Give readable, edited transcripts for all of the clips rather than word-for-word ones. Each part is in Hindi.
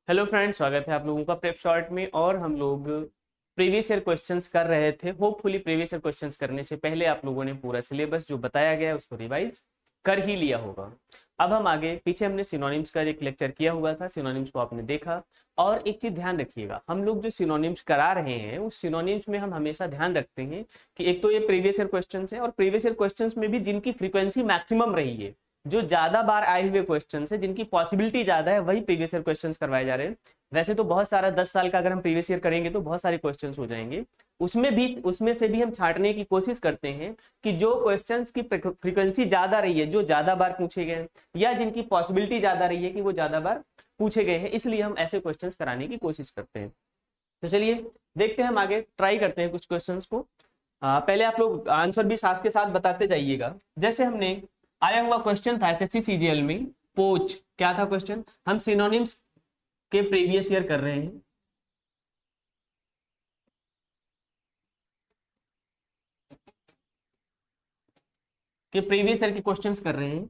हेलो फ्रेंड्स, स्वागत है आप लोगों का प्रेप शॉर्ट में। और हम लोग प्रीवियस ईयर क्वेश्चंस कर रहे थे। होपफुली प्रीवियस ईयर क्वेश्चंस करने से पहले आप लोगों ने पूरा सिलेबस जो बताया गया है उसको रिवाइज कर ही लिया होगा। अब हम आगे पीछे हमने सिनोनिम्स का एक लेक्चर किया हुआ था, सिनोनिम्स को आपने देखा। और एक चीज ध्यान रखिएगा, हम लोग जो सिनोनिम्स करा रहे हैं उस सिनोनिम्स में हम हमेशा ध्यान रखते हैं कि एक तो ये प्रीवियस ईयर क्वेश्चन है, और प्रीवियस ईयर क्वेश्चन में भी जिनकी फ्रीक्वेंसी मैक्सिमम रही है, जो ज्यादा बार आए हुए क्वेश्चन है, जिनकी पॉसिबिलिटी ज्यादा है, वही प्रीवियस ईयर क्वेश्चंस करवाए जा रहे हैं। वैसे तो बहुत सारा 10 साल का अगर हम प्रीवियस ईयर करेंगे तो बहुत सारे क्वेश्चंस हो जाएंगे। उसमें से भी हम छांटने की कोशिश करते हैं कि जो क्वेश्चंस की फ्रीक्वेंसी ज्यादा रही है, जो ज्यादा बार पूछे गए या जिनकी पॉसिबिलिटी ज्यादा रही है कि वो ज्यादा बार पूछे गए हैं, इसलिए हम ऐसे क्वेश्चंस कराने की कोशिश करते हैं। तो चलिए देखते हैं, हम आगे ट्राई करते हैं कुछ क्वेश्चंस को। पहले आप लोग आंसर भी साथ के साथ बताते जाइएगा। जैसे हमने आया हुआ क्वेश्चन था एसएससी सीजीएल में, पोच क्या था क्वेश्चन, हम सिनोनिम्स के प्रीवियस ईयर कर रहे हैं। कि प्रीवियस ईयर के क्वेश्चंस कर रहे हैं।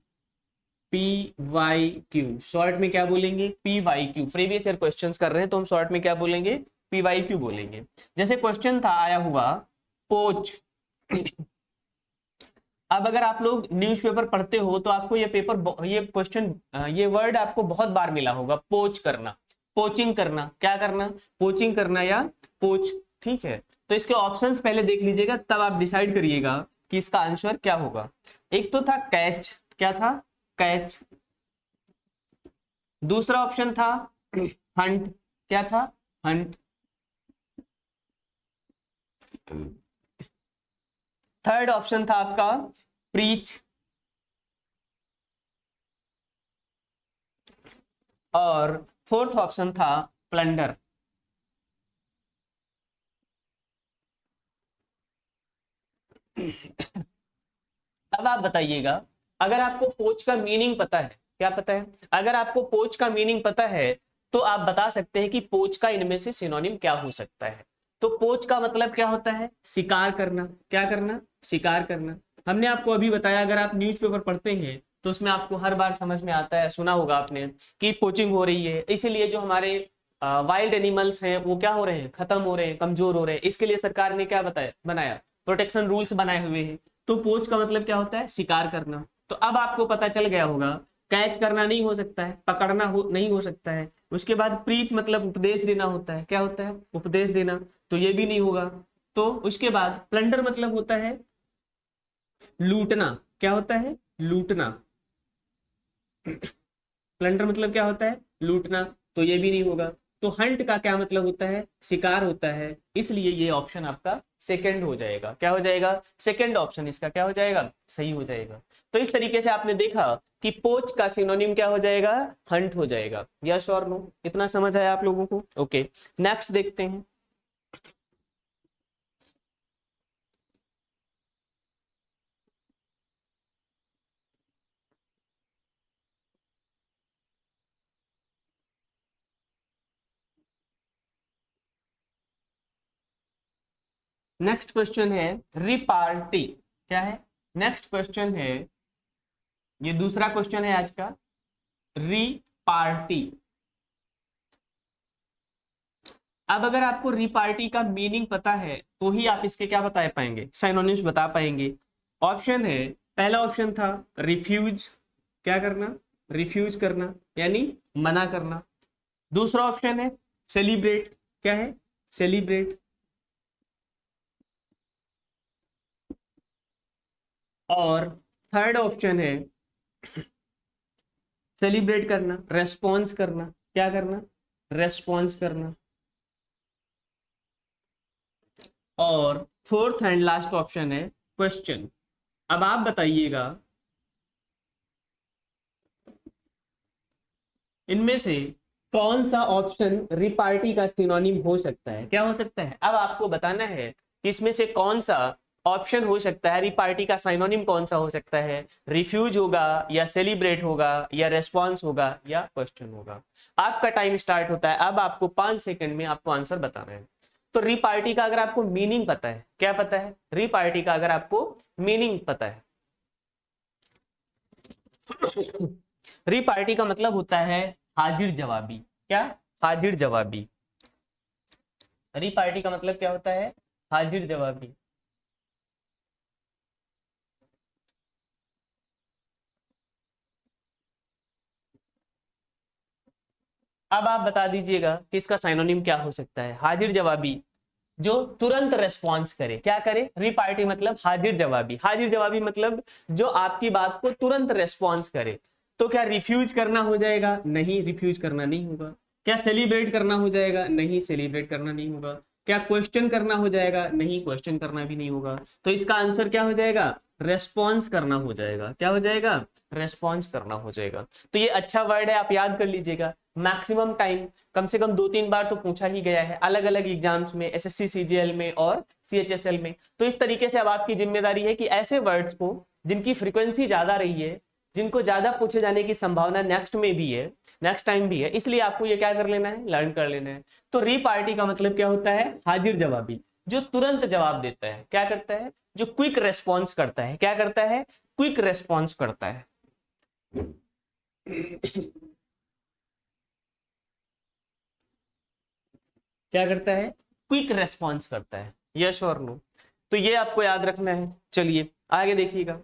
पी वाई क्यू शॉर्ट में क्या बोलेंगे, P Y Q. Previous year questions कर रहे हैं तो हम शॉर्ट में क्या बोलेंगे, पी वाई क्यू बोलेंगे। जैसे क्वेश्चन था आया हुआ पोच। अब अगर आप लोग न्यूज़पेपर पढ़ते हो तो आपको ये पेपर, ये क्वेश्चन, ये वर्ड आपको बहुत बार मिला होगा, पोच करना, पोचिंग करना, क्या करना, पोचिंग करना या पोच। ठीक है, तो इसके ऑप्शंस पहले देख लीजिएगा, तब आप डिसाइड करिएगा कि इसका आंसर क्या होगा। एक तो था कैच, क्या था, कैच। दूसरा ऑप्शन था हंट, क्या था, हंट। थर्ड ऑप्शन था आपका प्रीच। और फोर्थ ऑप्शन था प्लंडर। अब आप बताइएगा, अगर आपको पोच का मीनिंग पता है, क्या पता है, अगर आपको पोच का मीनिंग पता है तो आप बता सकते हैं कि पोच का इनमें से सिनोनिम क्या हो सकता है। तो पोच का मतलब क्या होता है, शिकार करना, क्या करना, शिकार करना। हमने आपको अभी बताया, अगर आप न्यूज़पेपर पढ़ते हैं तो उसमें आपको हर बार समझ में आता है, सुना होगा आपने कि पोचिंग हो रही है, इसीलिए जो हमारे वाइल्ड एनिमल्स हैं वो क्या हो रहे हैं, खत्म हो रहे हैं, कमजोर हो रहे हैं। इसके लिए सरकार ने क्या बताया, बनाया, प्रोटेक्शन रूल्स बनाए हुए हैं। तो पोच का मतलब क्या होता है, शिकार करना। तो अब आपको पता चल गया होगा, कैच करना नहीं हो सकता है, पकड़ना नहीं हो सकता है। उसके बाद प्रीच मतलब उपदेश देना होता है, क्या होता है, उपदेश देना, तो ये भी नहीं होगा। तो उसके बाद प्लंडर मतलब होता है लूटना, क्या होता है, लूटना। प्लंडर मतलब क्या होता है, लूटना, तो ये भी नहीं होगा। तो हंट का क्या मतलब होता है, शिकार होता है, इसलिए ये ऑप्शन आपका सेकंड हो जाएगा। क्या हो जाएगा, सेकंड ऑप्शन इसका क्या हो जाएगा, सही हो जाएगा। तो इस तरीके से आपने देखा कि पोच का सिनोनिम क्या हो जाएगा, हंट हो जाएगा। यस और नो, इतना समझ आया आप लोगों को। ओके, नेक्स्ट देखते हैं। नेक्स्ट क्वेश्चन है रिपार्टी, क्या है, नेक्स्ट क्वेश्चन है, ये दूसरा क्वेश्चन है आज का, रिपार्टी। अब अगर आपको रिपार्टी का मीनिंग पता है तो ही आप इसके क्या बता पाएंगे, सिनोनिम्स बता पाएंगे। ऑप्शन है, पहला ऑप्शन था रिफ्यूज, क्या करना, रिफ्यूज करना यानी मना करना। दूसरा ऑप्शन है सेलिब्रेट, क्या है, सेलिब्रेट। और थर्ड ऑप्शन है सेलिब्रेट करना, रेस्पॉन्स करना, क्या करना, रेस्पॉन्स करना। और फोर्थ एंड लास्ट ऑप्शन है क्वेश्चन। अब आप बताइएगा इनमें से कौन सा ऑप्शन रिपार्टी का सिनोनिम हो सकता है, क्या हो सकता है। अब आपको बताना है कि इसमें से कौन सा ऑप्शन हो सकता है, रिपार्टी का सिनोनिम कौन सा हो सकता है। रिफ्यूज होगा या सेलिब्रेट होगा या रेस्पॉन्स होगा या क्वेश्चन होगा। आपका टाइम स्टार्ट होता है, अब आपको 5 सेकंड में आपको आंसर बताना है। तो रिपार्टी का अगर आपको मीनिंग पता है, क्या पता है, रिपार्टी का अगर आपको मीनिंग पता है, रिपार्टी का मतलब होता है हाजिर जवाबी, क्या, हाजिर जवाबी। रिपार्टी का मतलब क्या होता है? हाजिर जवाबी। अब आप बता दीजिएगा कि इसका साइनोनिम क्या हो सकता है। हाजिर जवाबी जो तुरंत रेस्पॉन्स करे, क्या करे? रिपार्टी मतलब हाजिर जवाबी। हाजिर जवाबी मतलब जो आपकी बात को तुरंत रेस्पॉन्स करे। तो क्या रिफ्यूज करना हो जाएगा? नहीं, रिफ्यूज करना नहीं होगा। क्या सेलिब्रेट करना हो जाएगा? नहीं, सेलिब्रेट करना नहीं होगा। क्या क्वेश्चन करना हो जाएगा? नहीं, क्वेश्चन करना भी नहीं होगा। तो इसका आंसर क्या हो जाएगा? रेस्पॉन्स करना हो जाएगा। क्या हो जाएगा? रेस्पॉन्स करना हो जाएगा। तो ये अच्छा वर्ड है, आप याद कर लीजिएगा। मैक्सिमम टाइम कम से कम 2-3 बार तो पूछा ही गया है अलग अलग एग्जाम्स में, एसएससी सीजीएल में और सीएचएसएल में। तो इस तरीके से अब आपकी जिम्मेदारी है कि ऐसे वर्ड्स को जिनकी फ्रीक्वेंसी ज्यादा रही है, जिनको ज्यादा पूछे जाने की संभावना नेक्स्ट में भी है, नेक्स्ट टाइम भी है, इसलिए आपको ये क्या कर लेना है? लर्न कर लेना है। तो रिपार्टी का मतलब क्या होता है? हाजिर जवाबी, जो तुरंत जवाब देता है। क्या करता है? जो क्विक रेस्पॉन्स करता है। क्या करता है? क्विक रेस्पॉन्स करता है। क्या करता है? क्विक रेस्पॉन्स करता है। यस और नो? तो ये आपको याद रखना है। चलिए आगे देखिएगा।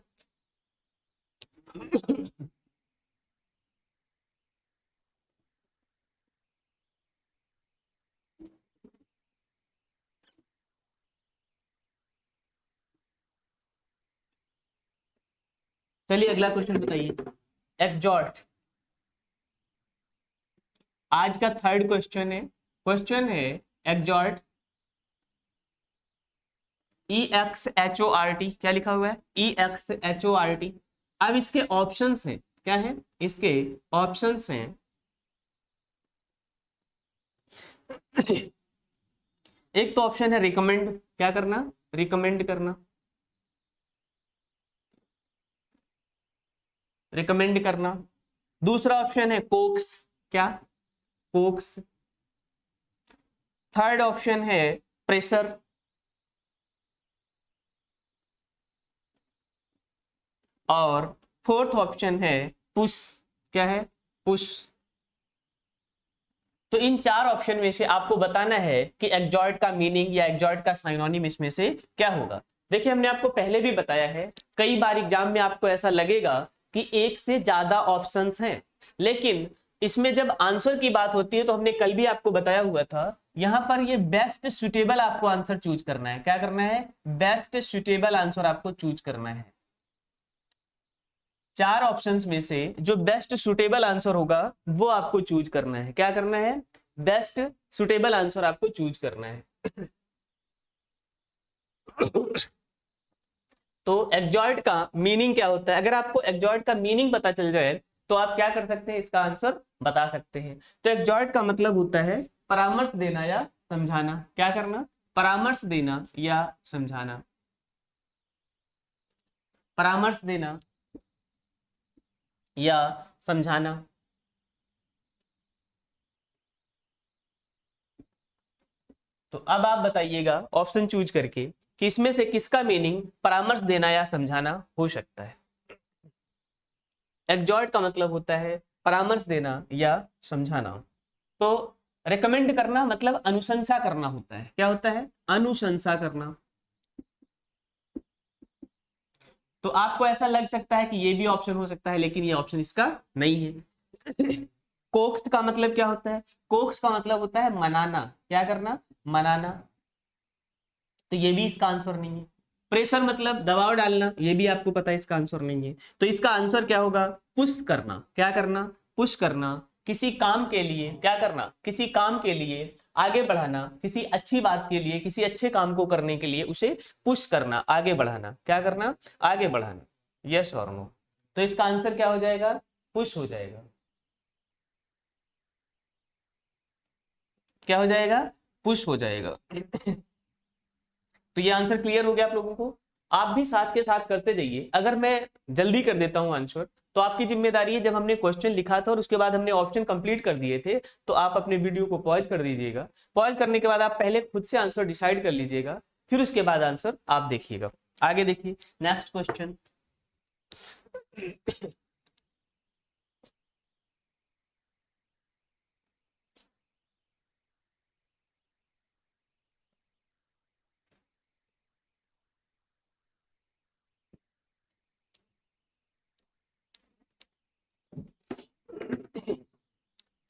चलिए अगला क्वेश्चन बताइए। एग्जॉट आज का थर्ड क्वेश्चन है। क्वेश्चन है एग्जॉट, EXHORT। क्या लिखा हुआ है? EXHORT। अब इसके ऑप्शंस हैं। क्या है इसके ऑप्शंस हैं? एक तो ऑप्शन है रिकमेंड। क्या करना? रिकमेंड करना। रिकमेंड करना। दूसरा ऑप्शन है कोक्स। क्या? कोक्स। थर्ड ऑप्शन है प्रेशर। और फोर्थ ऑप्शन है पुश। क्या है? पुश। तो इन चार ऑप्शन में से आपको बताना है कि एग्जॉर्ट का मीनिंग या एग्जॉर्ट का साइनोनिम इसमें से क्या होगा। देखिए हमने आपको पहले भी बताया है, कई बार एग्जाम में आपको ऐसा लगेगा कि एक से ज्यादा ऑप्शंस हैं, लेकिन इसमें जब आंसर की बात होती है तो हमने कल भी आपको बताया हुआ था, यहां पर ये बेस्ट सुटेबल आपको आंसर चूज करना है। क्या करना है? बेस्ट सुटेबल आंसर आपको चूज करना है। चार ऑप्शंस में से जो बेस्ट सुटेबल आंसर होगा वो आपको चूज करना है। क्या करना है? बेस्ट सुटेबल आंसर आपको चूज करना है। तो एग्जॉर्ट का मीनिंग क्या होता है? अगर आपको एग्जॉर्ट का मीनिंग पता चल जाए तो आप क्या कर सकते हैं? इसका आंसर बता सकते हैं। तो एग्जॉर्ट का मतलब होता है परामर्श देना या समझाना। क्या करना? परामर्श देना या समझाना। परामर्श देना या समझाना। तो अब आप बताइएगा ऑप्शन चूज करके कि इसमें से किसका मीनिंग परामर्श देना या समझाना हो सकता है। एग्जॉर्ट का मतलब होता है परामर्श देना या समझाना। तो रेकमेंड करना मतलब अनुशंसा करना होता है। क्या होता है? अनुशंसा करना। तो आपको ऐसा लग सकता है कि ये भी ऑप्शन हो सकता है, लेकिन ये ऑप्शन इसका नहीं है। कोक्स का मतलब क्या होता है? कोक्स का मतलब होता है मनाना। क्या करना? मनाना। तो ये भी इसका आंसर नहीं है। प्रेशर मतलब दबाव डालना, ये भी आपको पता है इसका आंसर नहीं है। तो इसका आंसर क्या होगा? पुश करना। क्या करना? पुश करना। किसी काम के लिए क्या करना? किसी काम के लिए आगे बढ़ाना, किसी अच्छी बात के लिए, किसी अच्छे काम को करने के लिए उसे पुश करना, आगे बढ़ाना। क्या करना? आगे बढ़ाना। यस और नो? तो इसका आंसर क्या हो जाएगा? पुश हो जाएगा। क्या हो जाएगा? पुश हो जाएगा। तो ये आंसर क्लियर हो गया आप लोगों को? आप भी साथ के साथ करते जाइए। अगर मैं जल्दी कर देता हूं आंसर तो आपकी जिम्मेदारी है, जब हमने क्वेश्चन लिखा था और उसके बाद हमने ऑप्शन कंप्लीट कर दिए थे, तो आप अपने वीडियो को पॉज कर दीजिएगा। पॉज करने के बाद आप पहले खुद से आंसर डिसाइड कर लीजिएगा, फिर उसके बाद आंसर आप देखिएगा। आगे देखिए नेक्स्ट क्वेश्चन।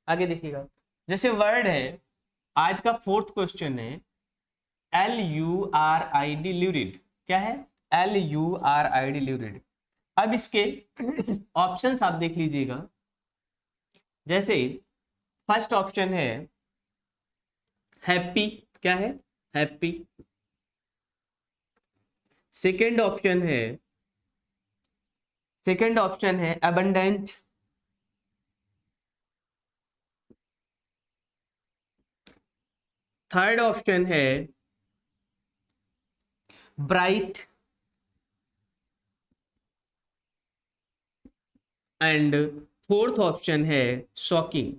आगे देखिएगा, जैसे वर्ड है, आज का फोर्थ क्वेश्चन है LURID ल्यूरिड। क्या है? LURID ल्यूरिड। अब इसके ऑप्शंस आप देख लीजिएगा, जैसे फर्स्ट ऑप्शन है हैप्पी। क्या है? हैप्पी। सेकेंड ऑप्शन है अबंडेंट। थर्ड ऑप्शन है ब्राइट। एंड फोर्थ ऑप्शन है शॉकिंग।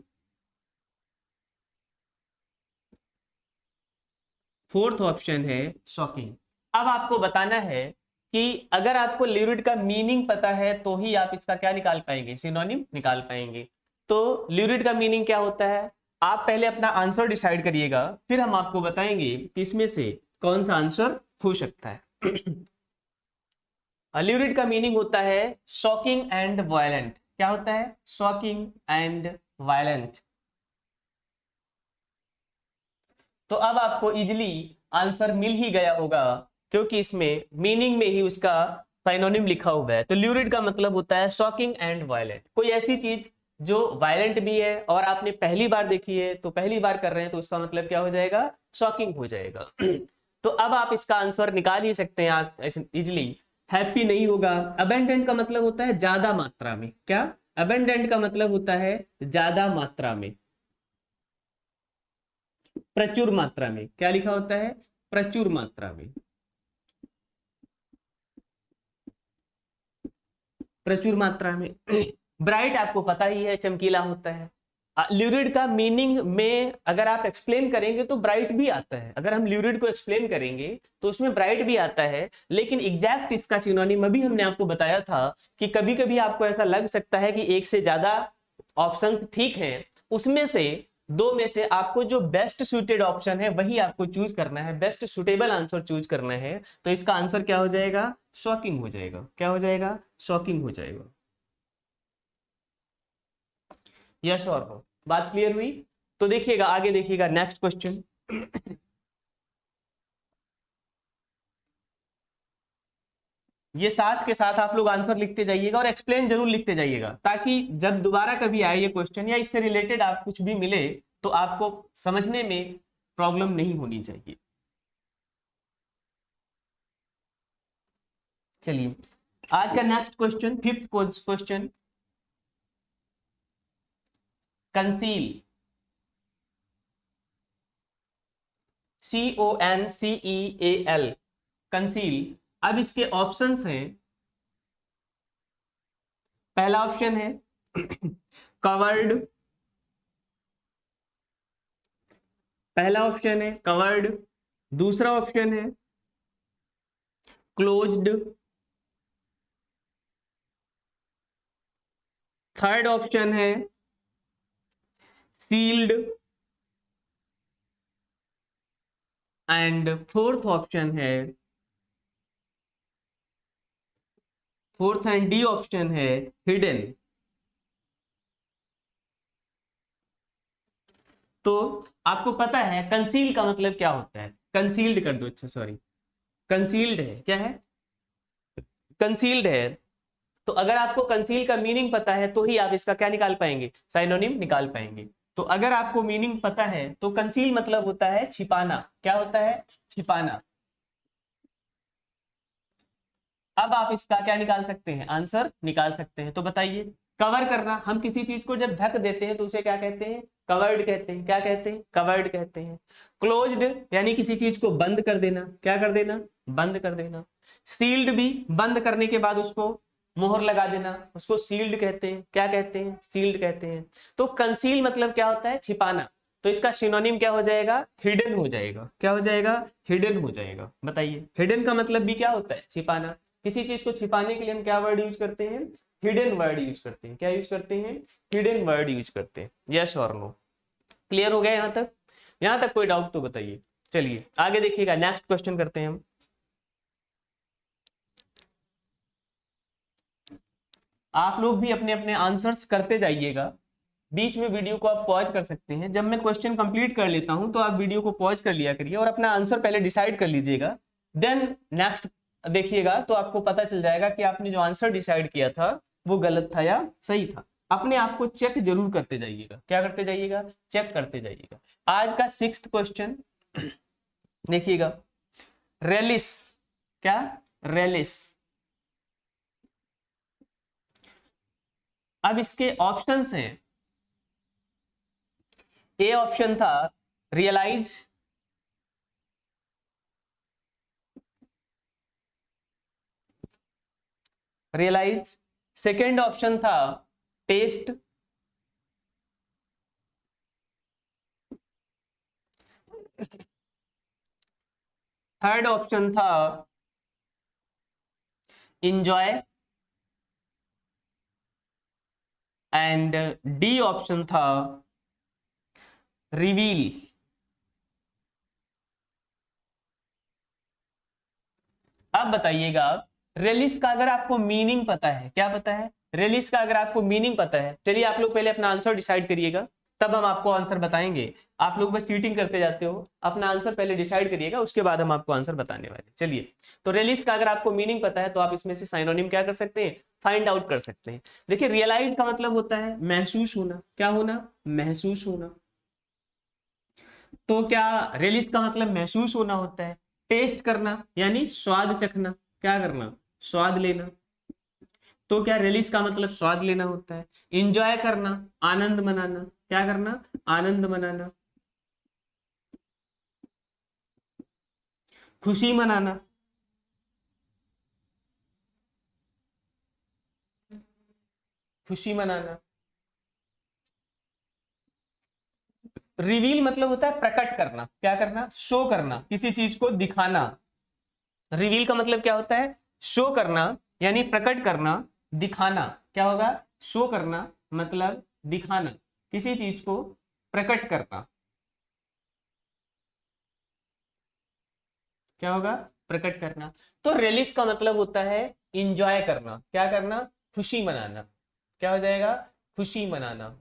फोर्थ ऑप्शन है शॉकिंग। अब आपको बताना है कि अगर आपको ल्यूरिड का मीनिंग पता है तो ही आप इसका क्या निकाल पाएंगे, सिनोनिम निकाल पाएंगे। तो ल्यूरिड का मीनिंग क्या होता है, आप पहले अपना आंसर डिसाइड करिएगा, फिर हम आपको बताएंगे कि इसमें से कौन सा आंसर हो सकता है। ल्यूरिड का मीनिंग होता है शॉकिंग एंड वायलेंट। क्या होता है? Shocking and violent. तो अब आपको इजिली आंसर मिल ही गया होगा, क्योंकि इसमें मीनिंग में ही उसका साइनोनिम लिखा हुआ है। तो ल्यूरिड का मतलब होता है शॉकिंग एंड वायलेंट, कोई ऐसी चीज जो वायलेंट भी है और आपने पहली बार देखी है, तो पहली बार कर रहे हैं तो उसका मतलब क्या हो जाएगा, शॉकिंग हो जाएगा। तो अब आप इसका आंसर निकाल ही सकते हैं आज इजिली। हैप्पी नहीं होगा। अबेंडेंट का मतलब होता है ज्यादा मात्रा में। क्या? अबेंडेंट का मतलब होता है ज्यादा मात्रा में, प्रचुर मात्रा में। क्या लिखा होता है? प्रचुर मात्रा में। प्रचुर मात्रा में। ब्राइट आपको पता ही है, चमकीला होता है। ल्यूरिड का मीनिंग में अगर आप एक्सप्लेन करेंगे तो ब्राइट भी आता है। अगर हम ल्यूरिड को एक्सप्लेन करेंगे तो उसमें ब्राइट भी आता है, लेकिन एग्जैक्ट इसका सिनोनिम अभी हमने आपको बताया था कि कभी कभी आपको ऐसा लग सकता है कि एक से ज्यादा ऑप्शंस ठीक हैं, उसमें से दो में से आपको जो बेस्ट सुटेड ऑप्शन है वही आपको चूज करना है, बेस्ट सुटेबल आंसर चूज करना है। तो इसका आंसर क्या हो जाएगा? शॉकिंग हो जाएगा। क्या हो जाएगा? शॉकिंग हो जाएगा। यस और नो? बात क्लियर हुई? तो देखिएगा, आगे देखिएगा नेक्स्ट क्वेश्चन। ये साथ के साथ आप लोग आंसर लिखते जाइएगा और एक्सप्लेन जरूर लिखते जाइएगा, ताकि जब दोबारा कभी आए ये क्वेश्चन या इससे रिलेटेड आप कुछ भी मिले तो आपको समझने में प्रॉब्लम नहीं होनी चाहिए। चलिए, आज का next question, fifth question, conceal. CONCEAL, conceal. अब इसके ऑप्शंस हैं, पहला ऑप्शन है कवर्ड। पहला ऑप्शन है कवर्ड। दूसरा ऑप्शन है क्लोज्ड। थर्ड ऑप्शन है sealed. And fourth and D option है हिडन। तो आपको पता है कंसील का मतलब क्या होता है? कंसील्ड कर दो, अच्छा सॉरी, कंसील्ड है। क्या है? कंसील्ड है। तो अगर आपको कंसील का मीनिंग पता है तो ही आप इसका क्या निकाल पाएंगे, साइनोनिम निकाल पाएंगे। तो अगर आपको मीनिंग पता है तो कंसील मतलब होता है छिपाना। क्या होता है? छिपाना। अब आप इसका क्या निकाल सकते हैं, आंसर निकाल सकते हैं। तो बताइए, कवर करना, हम किसी चीज को जब ढक देते हैं तो उसे क्या कहते हैं, कवर्ड कहते हैं। क्या कहते हैं? कवर्ड कहते हैं। क्लोज्ड यानी किसी चीज को बंद कर देना। क्या कर देना? बंद कर देना। सील्ड भी, बंद करने के बाद उसको मोहर लगा देना, उसको सील्ड कहते हैं। क्या कहते हैं? सील्ड कहते हैं। तो कंसील मतलब क्या होता है, छिपाना। तो इसका सिनोनिम क्या हो जाएगा, हिडन हो जाएगा। क्या हो जाएगा? हिडन हो जाएगा। बताइए, हिडन का मतलब भी क्या होता है, छिपाना। किसी चीज को छिपाने के लिए हम क्या वर्ड यूज करते हैं, हिडन वर्ड यूज करते हैं। क्या यूज करते हैं? हिडन वर्ड यूज करते हैं। यस और नो? क्लियर हो गया यहां तक? यहां तक कोई डाउट तो बताइए। चलिए आगे देखिएगा, नेक्स्ट क्वेश्चन करते हैं हम। आप लोग भी अपने अपने आंसर्स करते जाइएगा, बीच में वीडियो को आप पॉज कर सकते हैं। जब मैं क्वेश्चन कंप्लीट कर लेता हूं तो आप वीडियो को पॉज कर लिया करिए और अपना आंसर पहले डिसाइड कर लीजिएगा, देन नेक्स्ट देखिएगा तो आपको पता चल जाएगा कि आपने जो आंसर डिसाइड किया था वो गलत था या सही था। अपने आप को चेक जरूर करते जाइएगा। क्या करते जाइएगा? चेक करते जाइएगा। आज का 6th क्वेश्चन देखिएगा, रेलिस, क्या? रेलिस। अब इसके ऑप्शंस हैं, ए ऑप्शन था रियलाइज, रियलाइज। सेकेंड ऑप्शन था टेस्ट, थर्ड ऑप्शन था इंजॉय एंड डी ऑप्शन था रिवील। अब बताइएगा, रेलिस का अगर आपको मीनिंग पता है, क्या पता है? रेलिस का अगर आपको मीनिंग पता है, चलिए आप लोग पहले अपना आंसर डिसाइड करिएगा, तब हम आपको आंसर बताएंगे। आप लोग बस चीटिंग करते जाते हो। अपना आंसर पहले डिसाइड करिएगा, उसके बाद हम आपको आंसर बताने वाले। चलिए, तो रेलिस का अगर आपको मीनिंग पता है तो आप इसमें से साइनोनिम क्या कर सकते हैं? फाइंड आउट कर सकते हैं। देखिए, रियलाइज का मतलब होता है महसूस होना। क्या होना? महसूस होना। तो क्या रेलिस का मतलब महसूस होना होता है? टेस्ट करना यानी स्वाद चखना। क्या करना? स्वाद लेना। तो क्या रेलिस का मतलब स्वाद लेना होता है? इंजॉय करना, आनंद मनाना। क्या करना? आनंद मनाना। खुशी मनाना, खुशी मनाना। रिवील मतलब होता है प्रकट करना। क्या करना? शो करना, किसी चीज को दिखाना। रिवील का मतलब क्या होता है? शो करना यानी प्रकट करना, दिखाना। क्या होगा? शो करना मतलब दिखाना, किसी चीज को प्रकट करना। क्या होगा? प्रकट करना। तो रेलिस का मतलब होता है इंजॉय करना। क्या करना? खुशी मनाना। क्या हो जाएगा? खुशी मनाना।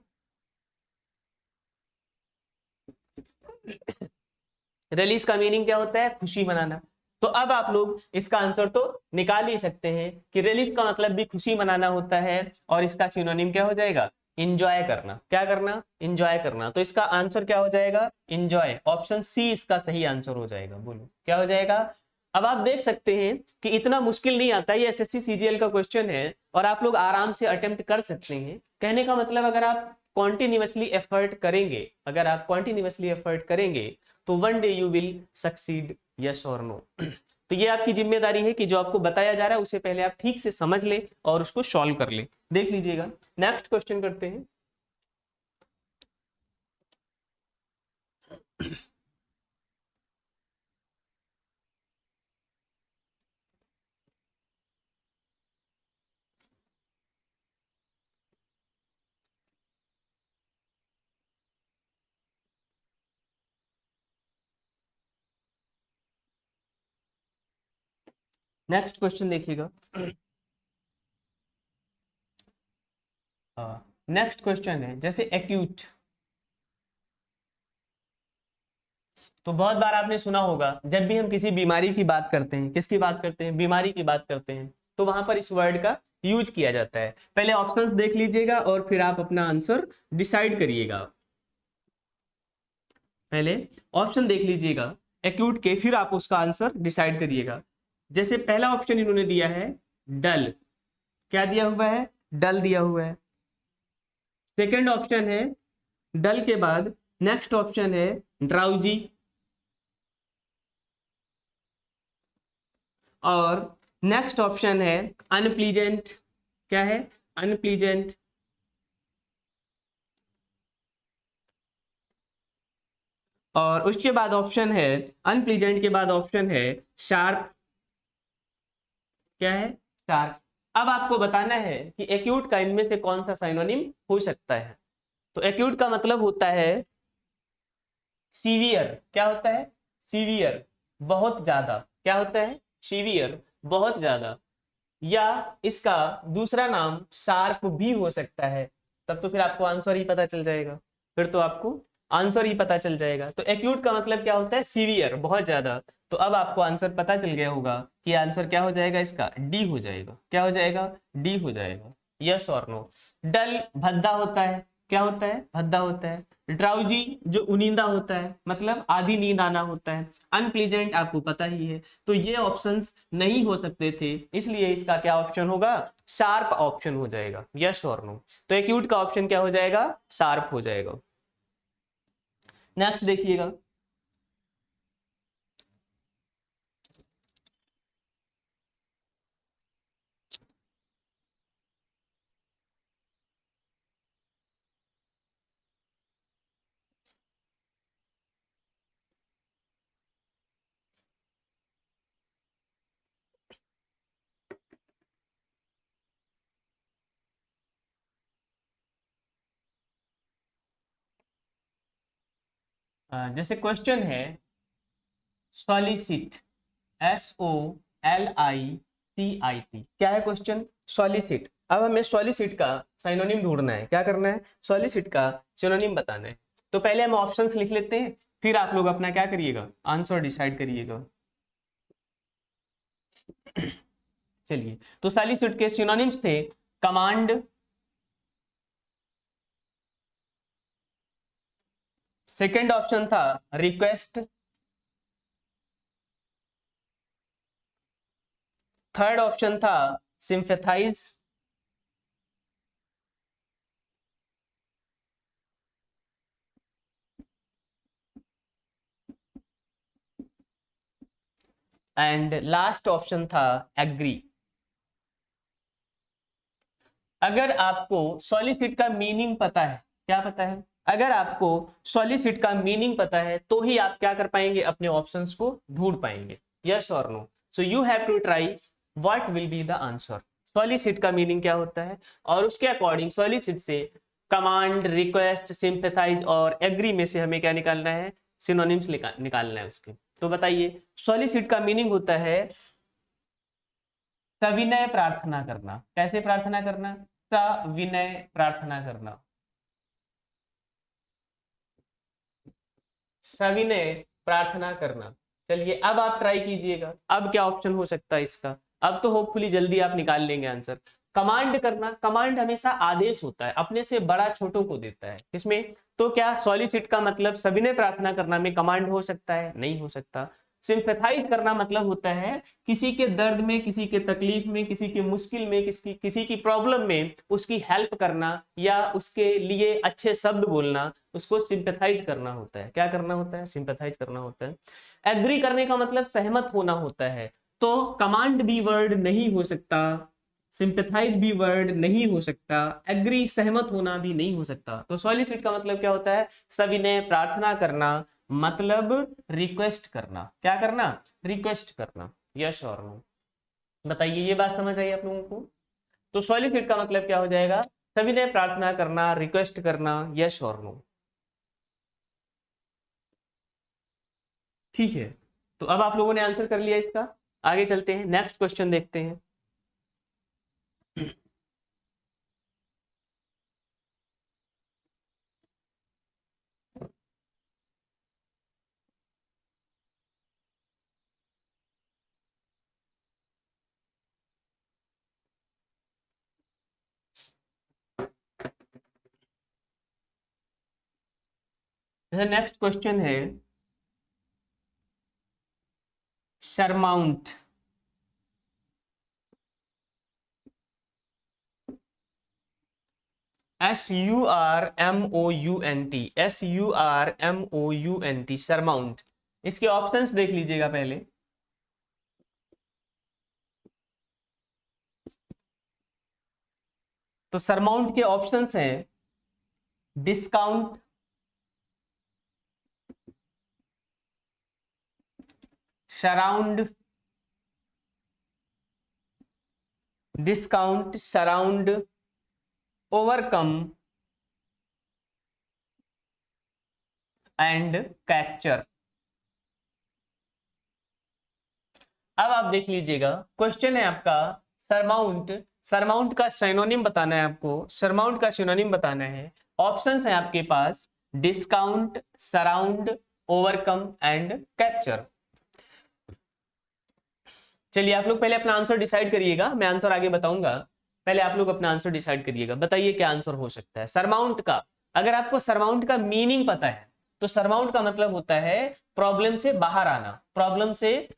रिलीज का मीनिंग क्या होता है? खुशी मनाना। तो अब आप लोग इसका आंसर तो निकाल ही सकते हैं कि रिलीज का मतलब भी खुशी मनाना होता है और इसका सिनोनिम क्या हो जाएगा? इंजॉय करना। क्या करना? इंजॉय करना। तो इसका आंसर क्या हो जाएगा? इंजॉय। ऑप्शन सी इसका सही आंसर हो जाएगा। बोलो क्या हो जाएगा? अब आप देख सकते हैं कि इतना मुश्किल नहीं आता, ये एसएससी सीजीएल का क्वेश्चन है और आप लोग आराम से अटेम्प्ट कर सकते हैं। कहने का मतलब अगर आप कॉन्टिन्यूअसली एफर्ट करेंगे, अगर आप कॉन्टिन्यूअसली एफर्ट करेंगे तो one day you will succeed, yes और नो। तो ये आपकी जिम्मेदारी है कि जो आपको बताया जा रहा है उसे पहले आप ठीक से समझ ले और उसको सॉल्व कर ले। देख लीजिएगा, नेक्स्ट क्वेश्चन करते हैं। नेक्स्ट क्वेश्चन देखिएगा। नेक्स्ट क्वेश्चन है जैसे एक्यूट। तो बहुत बार आपने सुना होगा, जब भी हम किसी बीमारी की बात करते हैं, किसकी बात करते हैं? बीमारी की बात करते हैं, तो वहां पर इस वर्ड का यूज किया जाता है। पहले ऑप्शंस देख लीजिएगा और फिर आप अपना आंसर डिसाइड करिएगा। पहले ऑप्शन देख लीजिएगा एक्यूट के, फिर आप उसका आंसर डिसाइड करिएगा। जैसे पहला ऑप्शन इन्होंने दिया है डल। क्या दिया हुआ है? डल दिया हुआ है। सेकंड ऑप्शन है डल के बाद नेक्स्ट ऑप्शन है ड्राउजी, और नेक्स्ट ऑप्शन है अनप्लीजेंट। क्या है? अनप्लीजेंट। और उसके बाद ऑप्शन है, अनप्लीजेंट के बाद ऑप्शन है शार्प। क्या है? शार्प। अब आपको बताना है कि एक्यूट का इनमें से कौन सा साइनोनिम हो सकता है। तो एक्यूट का मतलब होता है सीवियर। क्या होता है? सीवियर, बहुत ज्यादा। क्या होता है? सीवियर, बहुत ज्यादा। या इसका दूसरा नाम शार्प भी हो सकता है। तब तो फिर आपको आंसर ही पता चल जाएगा, फिर तो आपको आंसर ही पता चल जाएगा। तो एक्यूट का मतलब क्या होता है, सीवियर, बहुत ज्यादा। तो अब आपको आंसर पता चल गया होगा कि आंसर क्या हो जाएगा, इसका डी हो जाएगा। क्या हो जाएगा, डी हो जाएगा। यस और नो। डल भद्दा होता है, क्या होता है, भद्दा होता है। ड्राउजी जो उनींदा होता है, मतलब आधी नींद आना होता है। अनप्लीजेंट आपको पता ही है। तो ये ऑप्शंस नहीं हो सकते थे, इसलिए इसका क्या ऑप्शन होगा, शार्प ऑप्शन हो जाएगा। यस और नो। तो एक्यूट का ऑप्शन क्या हो जाएगा, शार्प हो जाएगा। नेक्स्ट देखिएगा, जैसे क्वेश्चन है सॉलिसिट, SOLICIT, क्या है क्वेश्चन, सॉलिसिट। अब हमें सॉलिसिट का साइनोनिम ढूंढना है, क्या करना है, सॉलिसिट का सिनोनिम बताना है। तो पहले हम ऑप्शंस लिख लेते हैं, फिर आप लोग अपना क्या करिएगा, आंसर डिसाइड करिएगा। चलिए, तो सॉलिसिट के सिनोनिम्स थे कमांड, सेकंड ऑप्शन था रिक्वेस्ट, थर्ड ऑप्शन था सिंपैथाइज, एंड लास्ट ऑप्शन था एग्री। अगर आपको सॉलिसिट का मीनिंग पता है, क्या पता है, अगर आपको सॉलिसिट का मीनिंग पता है तो ही आप क्या कर पाएंगे, अपने ऑप्शंस को ढूंढ पाएंगे। यस और no. So you have to try what will be the answer. Solicit का मीनिंग क्या होता है, और उसके अकॉर्डिंग सॉलिसिट से कमांड, रिक्वेस्ट, सिंपैथाइज और एग्री में से हमें क्या निकालना है, सिनोनिम्स निकालना है उसके। तो बताइए, सॉलिसिट का मीनिंग होता है सविनय प्रार्थना करना। कैसे प्रार्थना करना, सविनय प्रार्थना करना, सविनय प्रार्थना करना। चलिए, अब आप ट्राई कीजिएगा, अब क्या ऑप्शन हो सकता है इसका। अब तो होपफुली जल्दी आप निकाल लेंगे आंसर। कमांड करना, कमांड हमेशा आदेश होता है, अपने से बड़ा छोटों को देता है, किसमें, तो क्या सॉलिसिट का मतलब सविनय प्रार्थना करना में कमांड हो सकता है, नहीं हो सकता। सिंपैथाइज करना मतलब होता है किसी के दर्द में, किसी के तकलीफ में, किसी के मुश्किल में, किसी की प्रॉब्लम में उसकी हेल्प करना या उसके लिए अच्छे शब्द बोलना, उसको सिंपैथाइज करना होता है। क्या करना होता है, सिंपैथाइज करना होता है। एग्री करने का मतलब सहमत होना होता है। तो कमांड भी वर्ड नहीं हो सकता, सिंपैथाइज भी वर्ड नहीं हो सकता, एग्री सहमत होना भी नहीं हो सकता। तो सॉलिसिट का मतलब क्या होता है, सविनय प्रार्थना करना, मतलब रिक्वेस्ट करना। क्या करना, रिक्वेस्ट करना। यस और नो। बताइए, ये बात समझ आई आप लोगों को। तो सॉलिसिट का मतलब क्या हो जाएगा, सविनय प्रार्थना करना, रिक्वेस्ट करना। यस और नो। ठीक है, तो अब आप लोगों ने आंसर कर लिया इसका। आगे चलते हैं, नेक्स्ट क्वेश्चन देखते हैं। नेक्स्ट क्वेश्चन है सरमाउंट, SURMOUNT, SURMOUNT, सरमाउंट। इसके ऑप्शंस देख लीजिएगा पहले। तो सरमाउंट के ऑप्शंस हैं discount, surround, discount, surround, overcome and capture. अब आप देख लीजिएगा, क्वेश्चन है आपका सरमाउंट, सरमाउंट का सिनोनिम बताना है आपको, सरमाउंट का सिनोनिम बताना है। ऑप्शंस है आपके पास discount, surround, overcome and capture. चलिए आप लोग पहले अपना आंसर डिसाइड करिएगा, मैं आंसर आगे बताऊंगा, पहले आप लोग अपना आंसर डिसाइड करिएगा, बताइए क्या आंसर हो सकता है सरमाउंट का। अगर आपको सरमाउंट का मीनिंग पता है तो सरमाउंट का मतलब होता है प्रॉब्लम से बाहर आना, प्रॉब्लम से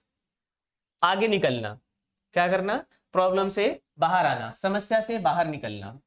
आगे निकलना, क्या करना, प्रॉब्लम से बाहर आना, समस्या से बाहर निकलना।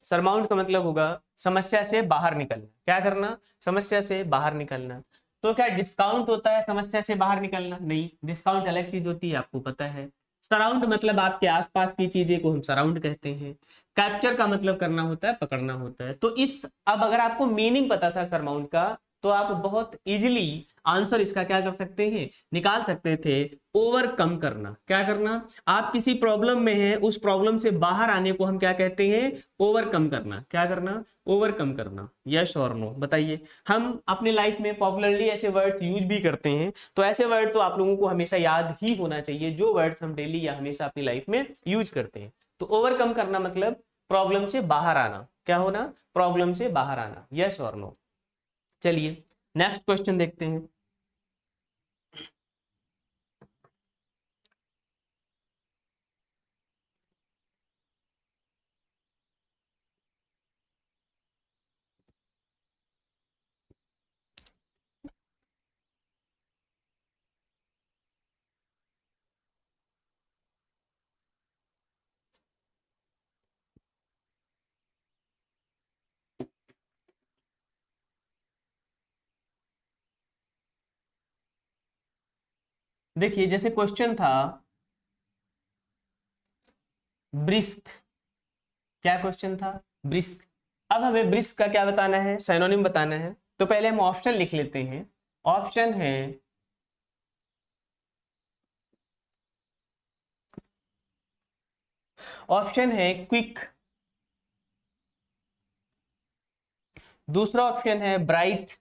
सरमाउंट का मतलब होगा समस्या से बाहर निकलना, क्या करना, समस्या से बाहर निकलना। तो क्या डिस्काउंट होता है समस्या से बाहर निकलना? नहीं, डिस्काउंट अलग चीज होती है, आपको पता है। सराउंड मतलब आपके आसपास की चीजें को हम सराउंड कहते हैं। कैप्चर का मतलब करना होता है, पकड़ना होता है। तो इस, अब अगर आपको मीनिंग पता था सरमाउंट का तो आप बहुत इजीली आंसर इसका क्या कर सकते हैं, निकाल सकते थे। ओवरकम करना, क्या करना, आप किसी प्रॉब्लम में हैं, उस प्रॉब्लम से बाहर आने को हम क्या कहते हैं, ओवरकम करना, क्या करना, ओवरकम करना। यस और नो बताइए। हम अपने लाइफ में पॉपुलरली ऐसे वर्ड्स यूज भी करते हैं, तो ऐसे वर्ड तो आप लोगों को हमेशा याद ही होना चाहिए जो वर्ड्स हम डेली या हमेशा अपनी लाइफ में यूज करते हैं। तो ओवरकम करना मतलब प्रॉब्लम से बाहर आना, क्या होना, प्रॉब्लम से बाहर आना। यस और नो। चलिए नेक्स्ट क्वेश्चन देखते हैं। देखिए जैसे क्वेश्चन था ब्रिस्क, क्या क्वेश्चन था, ब्रिस्क। अब हमें ब्रिस्क का क्या बताना है, सिनोनिम बताना है। तो पहले हम ऑप्शन लिख लेते हैं। ऑप्शन है ऑप्शन है क्विक, दूसरा ऑप्शन है ब्राइट,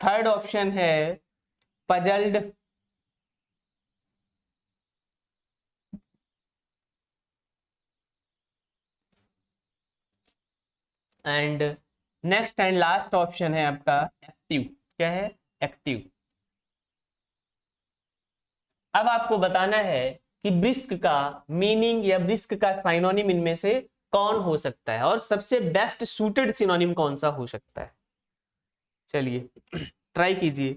थर्ड ऑप्शन है puzzled, and next and last option है आपका एक्टिव। क्या है, एक्टिव। अब आपको बताना है कि ब्रिस्क का मीनिंग या ब्रिस्क का साइनोनिम इनमें से कौन हो सकता है और सबसे बेस्ट सूटेड सिनोनिम कौन सा हो सकता है। चलिए ट्राई कीजिए।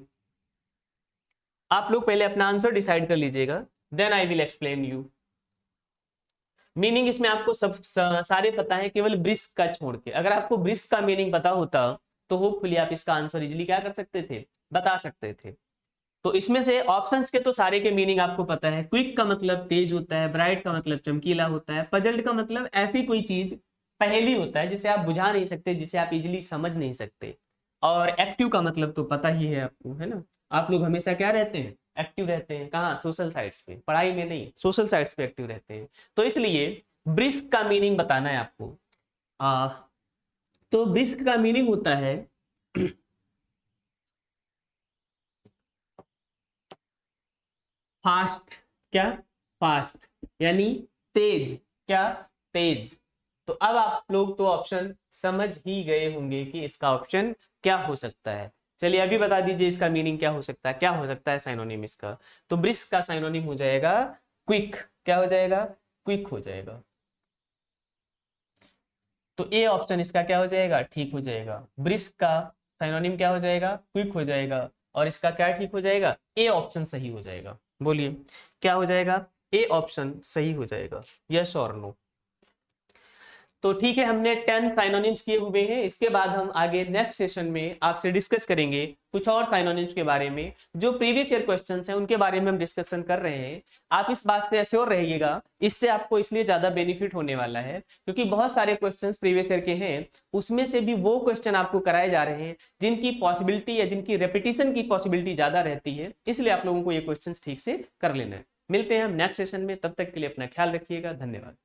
आप लोग पहले अपना आंसर डिसाइड कर लीजिएगा, then I will explain you. Meaning इसमें आपको सब सारे पता है, केवल ब्रिस्क का छोड़ के। अगर आपको ब्रिस्क का मीनिंग पता होता तो होपफुली आप इसका आंसर इजीली क्या कर सकते थे, बता सकते थे। तो इसमें से ऑप्शंस के तो सारे के मीनिंग आपको पता है। क्विक का मतलब तेज होता है, ब्राइट का मतलब चमकीला होता है, पजल्ड का मतलब ऐसी कोई चीज, पहेली होता है जिसे आप बुझा नहीं सकते, जिसे आप इजीली समझ नहीं सकते। और एक्टिव का मतलब तो पता ही है आपको, है ना। आप लोग हमेशा क्या रहते हैं, एक्टिव रहते हैं। कहाँ, सोशल साइट्स पे, पढ़ाई में नहीं, सोशल साइट्स पे एक्टिव रहते हैं। तो इसलिए ब्रिस्क का मीनिंग बताना है आपको। तो ब्रिस्क का मीनिंग होता है फास्ट, क्या, फास्ट यानी तेज, क्या, तेज। तो अब आप लोग तो ऑप्शन समझ ही गए होंगे कि इसका ऑप्शन क्या हो सकता है। चलिए अभी बता दीजिए इसका मीनिंग क्या हो सकता है, क्या हो सकता है साइनोनिम इसका। तो ब्रिस्क का साइनोनिम हो जाएगा क्विक, क्या हो जाएगा, क्विक हो जाएगा। तो ए ऑप्शन इसका क्या हो जाएगा, ठीक हो जाएगा। ब्रिस्क का साइनोनिम क्या हो जाएगा, क्विक हो जाएगा। और इसका क्या ठीक हो जाएगा, ए ऑप्शन सही हो जाएगा। बोलिए क्या हो जाएगा, ए ऑप्शन सही हो जाएगा। यस और नो। तो ठीक है, हमने 10 साइनोनिम्स किए हुए हैं। इसके बाद हम आगे नेक्स्ट सेशन में आपसे डिस्कस करेंगे कुछ और साइनोनिम्स के बारे में, जो प्रीवियस ईयर क्वेश्चंस हैं उनके बारे में हम डिस्कशन कर रहे हैं। आप इस बात से अश्योर रहिएगा, इससे आपको इसलिए ज्यादा बेनिफिट होने वाला है क्योंकि बहुत सारे क्वेश्चंस प्रीवियस ईयर के हैं, उसमें से भी वो क्वेश्चन आपको कराए जा रहे हैं जिनकी पॉसिबिलिटी या जिनकी रेपिटेशन की पॉसिबिलिटी ज्यादा रहती है, इसलिए आप लोगों को ये क्वेश्चन ठीक से कर लेना है। मिलते हैं हम नेक्स्ट सेशन में, तब तक के लिए अपना ख्याल रखिएगा, धन्यवाद।